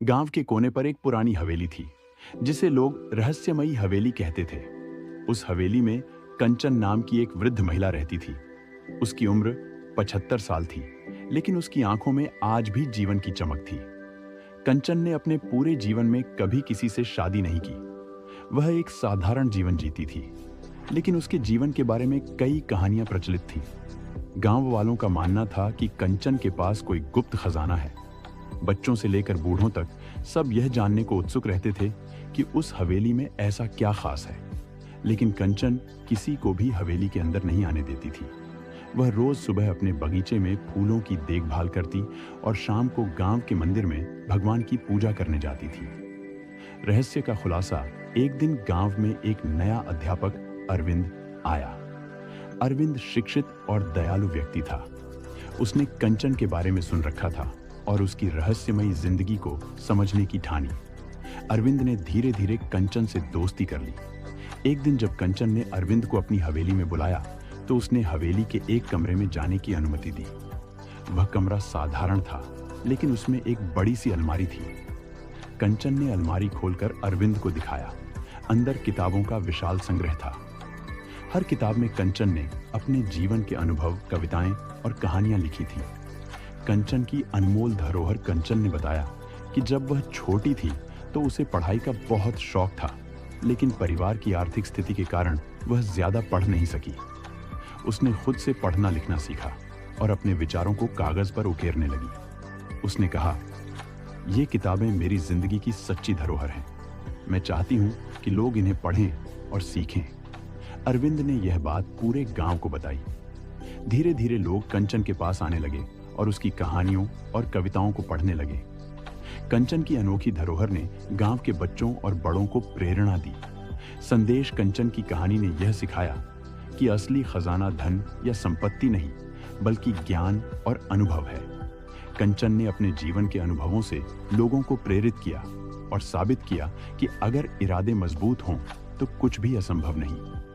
गांव के कोने पर एक पुरानी हवेली थी जिसे लोग रहस्यमयी हवेली कहते थे। उस हवेली में कंचन नाम की एक वृद्ध महिला रहती थी। उसकी उम्र 75 साल थी, लेकिन उसकी आंखों में आज भी जीवन की चमक थी। कंचन ने अपने पूरे जीवन में कभी किसी से शादी नहीं की। वह एक साधारण जीवन जीती थी, लेकिन उसके जीवन के बारे में कई कहानियां प्रचलित थीं। गांव वालों का मानना था कि कंचन के पास कोई गुप्त खजाना है। बच्चों से लेकर बूढ़ों तक सब यह जानने को उत्सुक रहते थे कि उस हवेली में ऐसा क्या खास है। लेकिन कंचन किसी को भी हवेली के अंदर नहीं आने देती थी। वह रोज सुबह अपने बगीचे में फूलों की देखभाल करती और शाम को गांव के मंदिर में भगवान की पूजा करने जाती थी। रहस्य का खुलासा एक दिन गांव में एक नया अध्यापक अरविंद आया। अरविंद शिक्षित और दयालु व्यक्ति था। उसने कंचन के बारे में सुन रखा था और उसकी रहस्यमयी जिंदगी को समझने की ठानी। अरविंद ने धीरे धीरे कंचन से दोस्ती कर ली। एक दिन जब कंचन ने अरविंद को अपनी हवेली में बुलाया तो उसने हवेली के एक कमरे में जाने की अनुमति दी। वह कमरा साधारण था, लेकिन उसमें एक बड़ी सी अलमारी थी। कंचन ने अलमारी खोलकर अरविंद को दिखाया। अंदर किताबों का विशाल संग्रह था। हर किताब में कंचन ने अपने जीवन के अनुभव, कविताएं और कहानियां लिखी थी। कंचन की अनमोल धरोहर कंचन ने बताया कि जब वह छोटी थी तो उसे पढ़ाई का बहुत शौक था, लेकिन परिवार की आर्थिक स्थिति के कारण वह ज्यादा पढ़ नहीं सकी। उसने खुद से पढ़ना लिखना सीखा और अपने विचारों को कागज पर उकेरने लगी। उसने कहा, ये किताबें मेरी जिंदगी की सच्ची धरोहर हैं। मैं चाहती हूँ कि लोग इन्हें पढ़ें और सीखें। अरविंद ने यह बात पूरे गांव को बताई। धीरे धीरे लोग कंचन के पास आने लगे और उसकी कहानियों और कविताओं को पढ़ने लगे। कंचन की अनोखी धरोहर ने गांव के बच्चों और बड़ों को प्रेरणा दी। संदेश कंचन की कहानी ने यह सिखाया कि असली खजाना धन या संपत्ति नहीं, बल्कि ज्ञान और अनुभव है। कंचन ने अपने जीवन के अनुभवों से लोगों को प्रेरित किया और साबित किया कि अगर इरादे मजबूत हों तो कुछ भी असंभव नहीं।